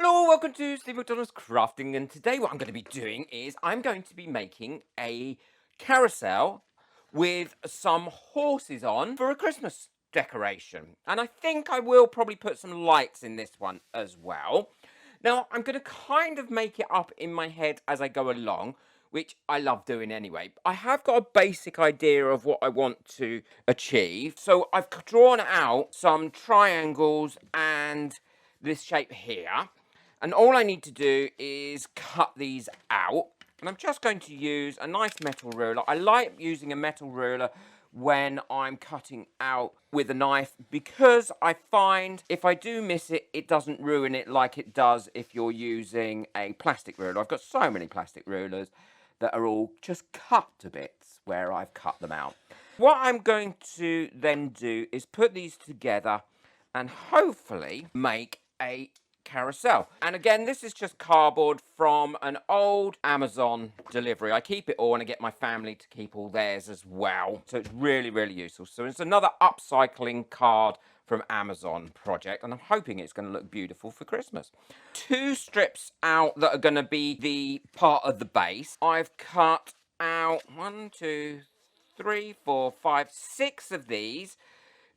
Hello, welcome to Steve McDonald's Crafting, and today what I'm going to be doing is I'm going to be making a carousel with some horses on for a Christmas decoration. And I think I will probably put some lights in this one as well. Now, I'm going to kind of make it up in my head as I go along, which I love doing anyway. I have got a basic idea of what I want to achieve. So I've drawn out some triangles and this shape here. And all I need to do is cut these out. And I'm just going to use a nice metal ruler. I like using a metal ruler when I'm cutting out with a knife because I find if I do miss it, it doesn't ruin it like it does if you're using a plastic ruler. I've got so many plastic rulers that are all just cut to bits where I've cut them out. What I'm going to then do is put these together and hopefully make a carousel. And again, this is just cardboard from an old Amazon delivery. I keep it all and I get my family to keep all theirs as well. So it's really, really useful. So it's another upcycling card from Amazon project, and I'm hoping it's going to look beautiful for Christmas. 2 strips out that are going to be the part of the base. I've cut out 1, 2, 3, 4, 5, 6 of these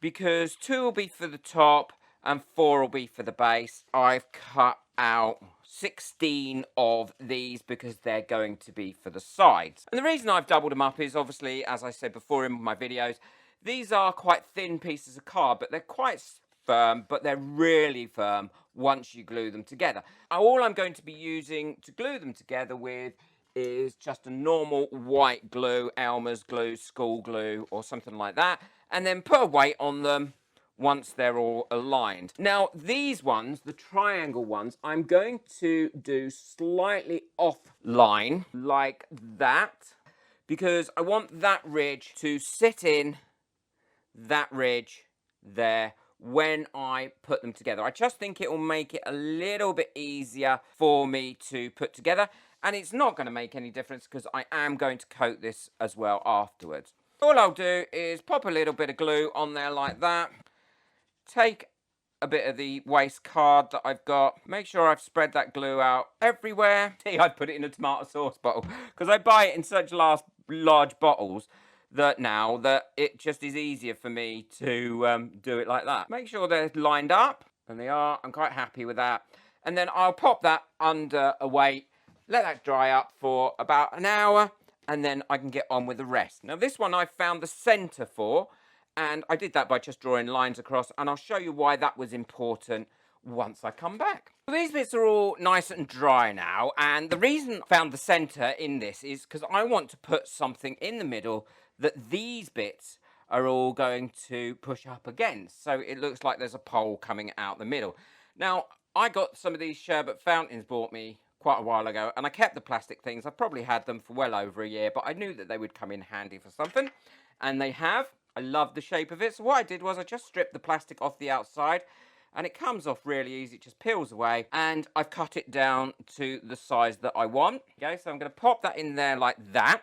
because 2 will be for the top and 4 will be for the base. I've cut out 16 of these because they're going to be for the sides. And the reason I've doubled them up is obviously, as I said before in my videos, these are quite thin pieces of card, but they're quite firm, but they're really firm once you glue them together. All I'm going to be using to glue them together with is just a normal white glue, Elmer's glue, school glue, or something like that, and then put a weight on them once they're all aligned. Now, these ones, the triangle ones, I'm going to do slightly off line, like that, because I want that ridge to sit in that ridge there when I put them together. I just think it will make it a little bit easier for me to put together, and it's not going to make any difference because I am going to coat this as well afterwards. All I'll do is pop a little bit of glue on there like that. Take a bit of the waste card that I've got. Make sure I've spread that glue out everywhere. See, I put it in a tomato sauce bottle because I buy it in such large bottles that now that it just is easier for me to do it like that. Make sure they're lined up, and they are. I'm quite happy with that. And then I'll pop that under a weight, let that dry up for about an hour, and then I can get on with the rest. Now, this one I found the center for, and I did that by just drawing lines across, and I'll show you why that was important once I come back. So these bits are all nice and dry now, and the reason I found the center in this is because I want to put something in the middle that these bits are all going to push up against. So it looks like there's a pole coming out the middle. Now, I got some of these sherbet fountains bought me quite a while ago, and I kept the plastic things. I've probably had them for well over a year, but I knew that they would come in handy for something, and they have. I love the shape of it. So what I did was I just stripped the plastic off the outside, and it comes off really easy. It just peels away, and I've cut it down to the size that I want. Okay, so I'm going to pop that in there like that.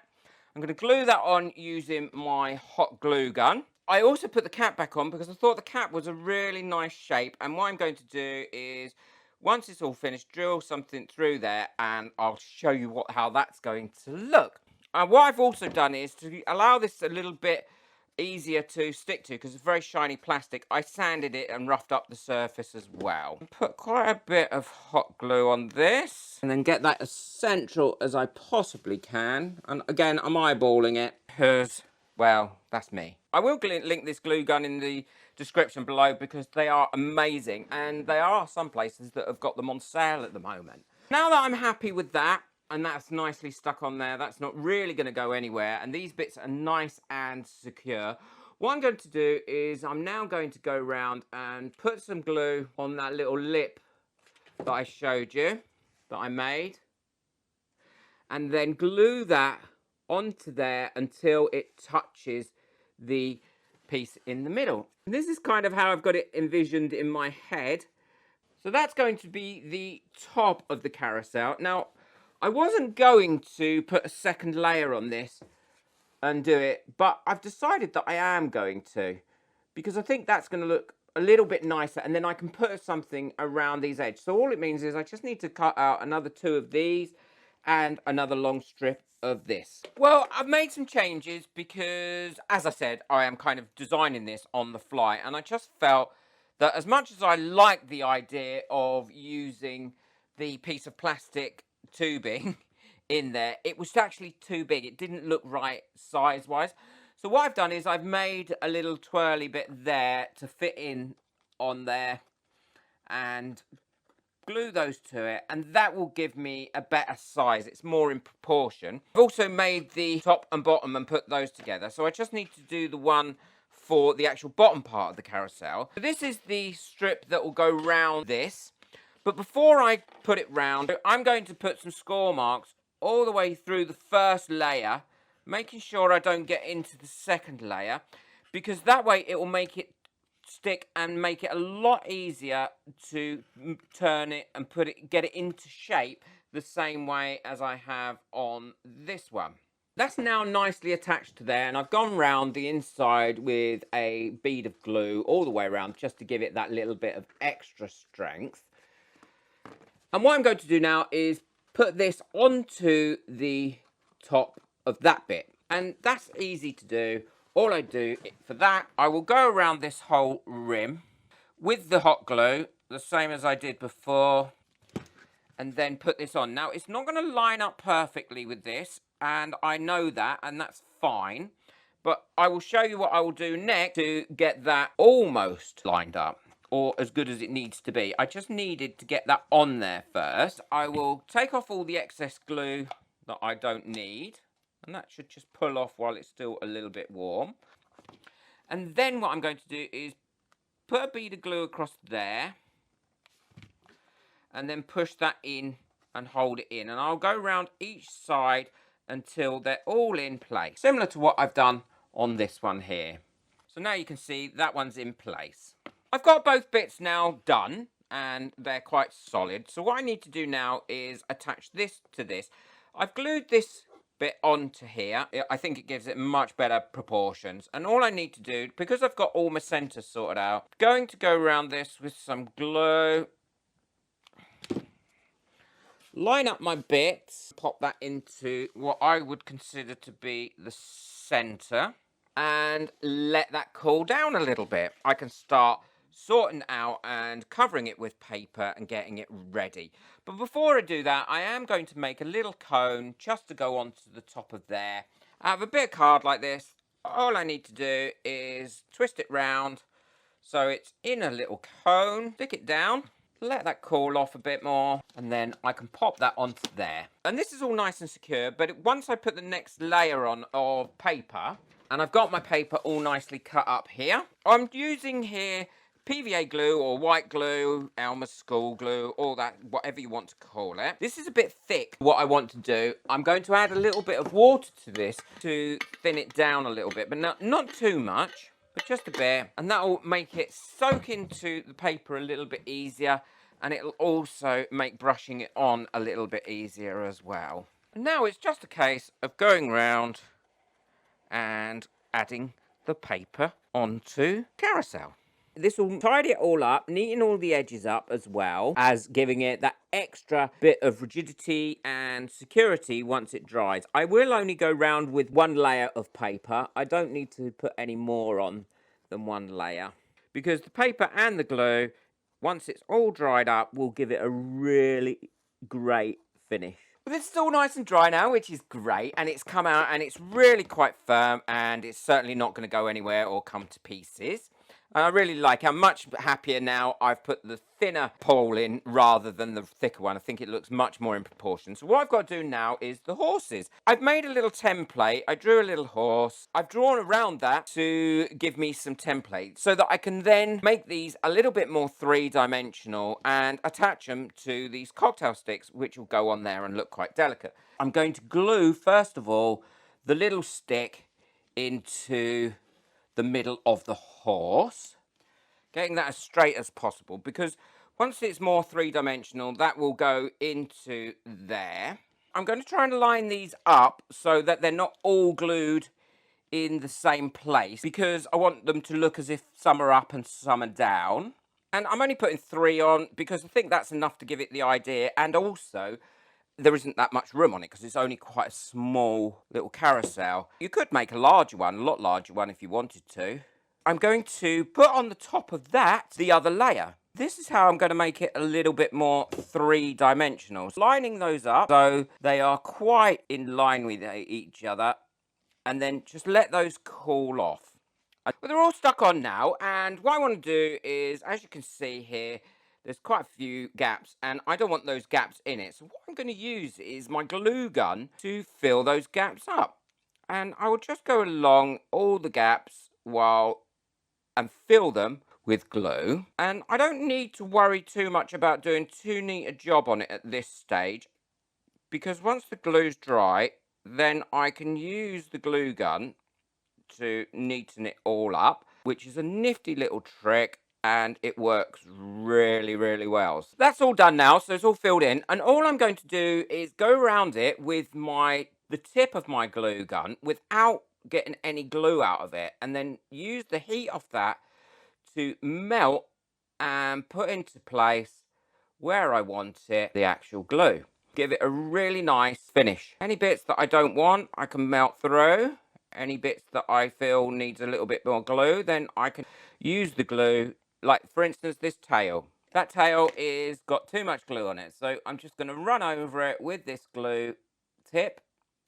I'm going to glue that on using my hot glue gun. I also put the cap back on because I thought the cap was a really nice shape, and what I'm going to do is, once it's all finished, drill something through there, and I'll show you how that's going to look. What I've also done is to allow this a little bit easier to stick to because it's very shiny plastic. I sanded it and roughed up the surface as well. Put quite a bit of hot glue on this and then get that as central as I possibly can. And again, I'm eyeballing it because, well, that's me. I will link this glue gun in the description below because they are amazing, and there are some places that have got them on sale at the moment. Now that I'm happy with that, and that's nicely stuck on there, that's not really going to go anywhere, and these bits are nice and secure. What I'm going to do is I'm now going to go around and put some glue on that little lip that I showed you, that I made, and then glue that onto there until it touches the piece in the middle. And this is kind of how I've got it envisioned in my head. So that's going to be the top of the carousel. Now, I wasn't going to put a second layer on this and do it, but I've decided that I am going to, because I think that's going to look a little bit nicer, and then I can put something around these edges. So all it means is I just need to cut out another 2 of these and another long strip of this. Well, I've made some changes because, as I said, I am kind of designing this on the fly, and I just felt that as much as I like the idea of using the piece of plastic tubing in there, it was actually too big. It didn't look right size-wise. So what I've done is I've made a little twirly bit there to fit in on there and glue those to it, and that will give me a better size. It's more in proportion. I've also made the top and bottom and put those together, so I just need to do the one for the actual bottom part of the carousel. So this is the strip that will go round this, but before I put it round, I'm going to put some score marks all the way through the first layer, making sure I don't get into the second layer, because that way it will make it stick and make it a lot easier to turn it and get it into shape the same way as I have on this one. That's now nicely attached to there, and I've gone round the inside with a bead of glue all the way around just to give it that little bit of extra strength. And what I'm going to do now is put this onto the top of that bit, and that's easy to do. All I do for that, I will go around this whole rim with the hot glue, the same as I did before, and then put this on. Now, it's not going to line up perfectly with this, and I know that, and that's fine, but I will show you what I will do next to get that almost lined up, or as good as it needs to be. I just needed to get that on there first. I will take off all the excess glue that I don't need, and that should just pull off while it's still a little bit warm. And then what I'm going to do is put a bead of glue across there, and then push that in and hold it in. And I'll go around each side until they're all in place, similar to what I've done on this one here. So now you can see that one's in place. I've got both bits now done, and they're quite solid. So what I need to do now is attach this to this. I've glued this bit onto here. I think it gives it much better proportions, and all I need to do, because I've got all my centers sorted out, going to go around this with some glue, line up my bits, pop that into what I would consider to be the center, and let that cool down a little bit. I can start sorting out and covering it with paper and getting it ready. But before I do that, I am going to make a little cone just to go onto the top of there. I have a bit of card like this. All I need to do is twist it round so it's in a little cone, stick it down, let that cool off a bit more, and then I can pop that onto there. And this is all nice and secure, but once I put the next layer on of paper, and I've got my paper all nicely cut up here, I'm using here PVA glue or white glue, Elmer's school glue, all that, whatever you want to call it. This is a bit thick. What I want to do, I'm going to add a little bit of water to this to thin it down a little bit, but not too much, but just a bit. And that will make it soak into the paper a little bit easier, and it'll also make brushing it on a little bit easier as well. And now it's just a case of going round and adding the paper onto Carousel. This will tidy it all up, neaten all the edges up as well as giving it that extra bit of rigidity and security once it dries. I will only go round with one layer of paper. I don't need to put any more on than one layer, because the paper and the glue, once it's all dried up, will give it a really great finish. But it's still nice and dry now, which is great, and it's come out and it's really quite firm, and it's certainly not going to go anywhere or come to pieces. I really like it. I'm much happier now I've put the thinner pole in rather than the thicker one. I think it looks much more in proportion. So what I've got to do now is the horses. I've made a little template. I drew a little horse. I've drawn around that to give me some templates so that I can then make these a little bit more three-dimensional and attach them to these cocktail sticks, which will go on there and look quite delicate. I'm going to glue, first of all, the little stick into the middle of the horse, getting that as straight as possible, because once it's more three-dimensional, that will go into there. I'm going to try and line these up so that they're not all glued in the same place because I want them to look as if some are up and some are down. And I'm only putting 3 on because I think that's enough to give it the idea. And also, there isn't that much room on it because it's only quite a small little carousel. You could make a larger one, a lot larger one if you wanted to. I'm going to put on the top of that the other layer. This is how I'm going to make it a little bit more three-dimensional. Lining those up so they are quite in line with each other, and then just let those cool off. But they're all stuck on now, and what I want to do is, as you can see here, there's quite a few gaps, and I don't want those gaps in it. So what I'm going to use is my glue gun to fill those gaps up. And I will just go along all the gaps and fill them with glue. And I don't need to worry too much about doing too neat a job on it at this stage, because once the glue's dry, then I can use the glue gun to neaten it all up, which is a nifty little trick, and it works really, really well. So that's all done now, so it's all filled in, and all I'm going to do is go around it with the tip of my glue gun without getting any glue out of it, and then use the heat of that to melt and put into place where I want it, the actual glue. Give it a really nice finish. Any bits that I don't want, I can melt through. Any bits that I feel needs a little bit more glue, then I can use the glue. Like, for instance, this tail. That tail is got too much glue on it, so I'm just going to run over it with this glue tip,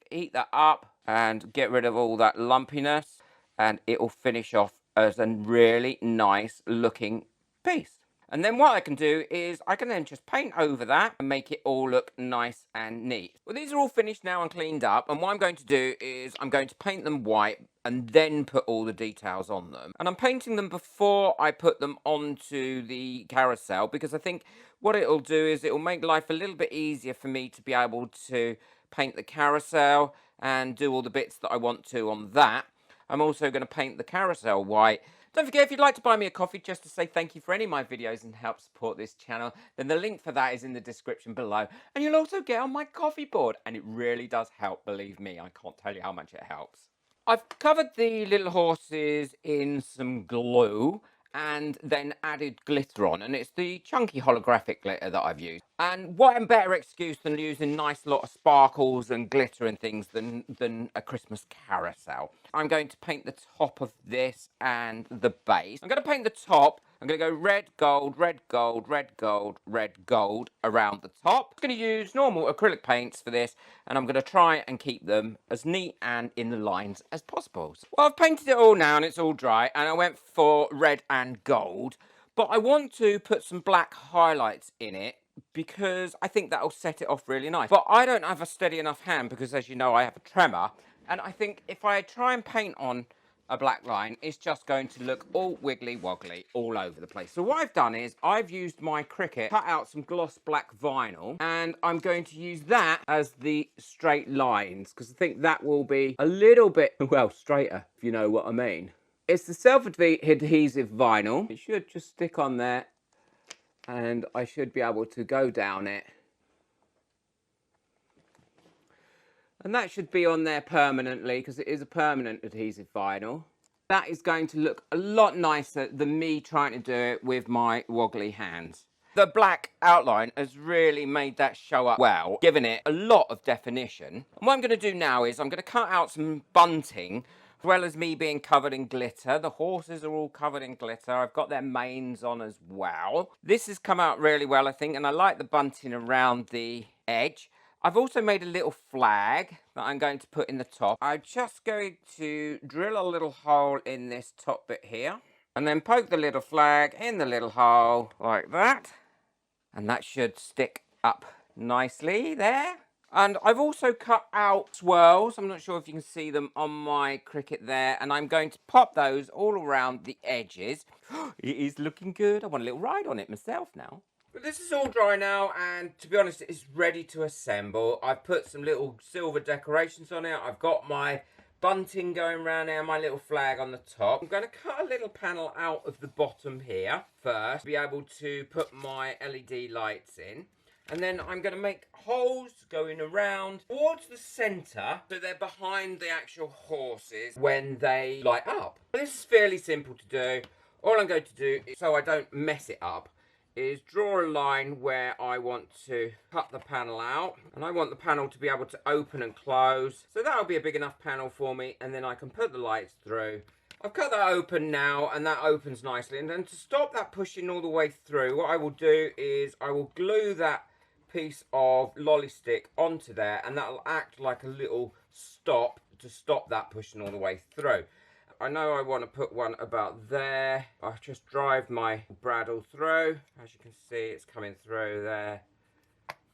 heat that up, and get rid of all that lumpiness, and it will finish off as a really nice looking piece. And then what I can do is I can then just paint over that and make it all look nice and neat. Well, these are all finished now and cleaned up, and what I'm going to do is I'm going to paint them white and then put all the details on them. And I'm painting them before I put them onto the carousel, because I think what it'll do is it'll make life a little bit easier for me to be able to paint the carousel and do all the bits that I want to on that. I'm also going to paint the carousel white. Don't forget, if you'd like to buy me a coffee just to say thank you for any of my videos and help support this channel, then the link for that is in the description below. And you'll also get on my coffee board, and it really does help, believe me. I can't tell you how much it helps. I've covered the little horses in some glue and then added glitter on, and it's the chunky holographic glitter that I've used. And what better excuse than using nice lot of sparkles and glitter and things than a Christmas carousel. I'm going to paint the top of this and the base. I'm going to paint the top. I'm going to go red, gold, red, gold, red, gold, red, gold around the top. I'm going to use normal acrylic paints for this, and I'm going to try and keep them as neat and in the lines as possible. Well, I've painted it all now and it's all dry, and I went for red and gold, but I want to put some black highlights in it because I think that'll set it off really nice. But I don't have a steady enough hand because, as you know, I have a tremor, and I think if I try and paint on a black line, it's just going to look all wiggly woggly all over the place. So what I've done is I've used my Cricut, cut out some gloss black vinyl, and I'm going to use that as the straight lines because I think that will be a little bit, well, straighter, if you know what I mean. It's the self-adhesive vinyl. It should just stick on there, and I should be able to go down it. And that should be on there permanently because it is a permanent adhesive vinyl. That is going to look a lot nicer than me trying to do it with my woggly hands. The black outline has really made that show up well, giving it a lot of definition. And what I'm going to do now is I'm going to cut out some bunting, as well as me being covered in glitter. The horses are all covered in glitter. I've got their manes on as well. This has come out really well, I think, and I like the bunting around the edge. I've also made a little flag that I'm going to put in the top. I'm just going to drill a little hole in this top bit here, and then poke the little flag in the little hole like that. And that should stick up nicely there. And I've also cut out swirls. I'm not sure if you can see them on my Cricut there. And I'm going to pop those all around the edges. It is looking good. I want a little ride on it myself now. But this is all dry now, and to be honest, it's ready to assemble. I've put some little silver decorations on it. I've got my bunting going around there, my little flag on the top. I'm going to cut a little panel out of the bottom here first to be able to put my LED lights in. And then I'm going to make holes going around towards the centre, so they're behind the actual horses when they light up. This is fairly simple to do. All I'm going to do, so I don't mess it up, is draw a line where I want to cut the panel out. And I want the panel to be able to open and close. So that'll be a big enough panel for me, and then I can put the lights through. I've cut that open now, and that opens nicely. And then to stop that pushing all the way through, what I will do is I will glue that piece of lolly stick onto there, and that'll act like a little stop to stop that pushing all the way through. I know I want to put one about there. I just drive my bradawl through. As you can see, it's coming through there.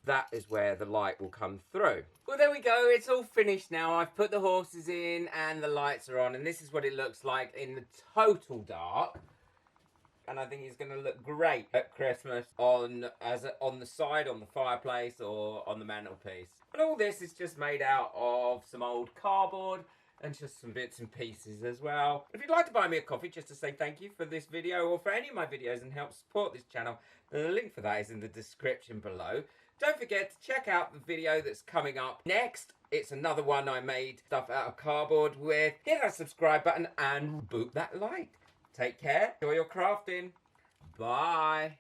That is where the light will come through. Well, there we go. It's all finished now. I've put the horses in and the lights are on, and this is what it looks like in the total dark. And I think it's going to look great at Christmas on the side, on the fireplace, or on the mantelpiece. And all this is just made out of some old cardboard and just some bits and pieces as well. If you'd like to buy me a coffee just to say thank you for this video or for any of my videos and help support this channel, then the link for that is in the description below. Don't forget to check out the video that's coming up next. It's another one I made stuff out of cardboard with. Hit that subscribe button and boot that like. Take care. Enjoy your crafting. Bye.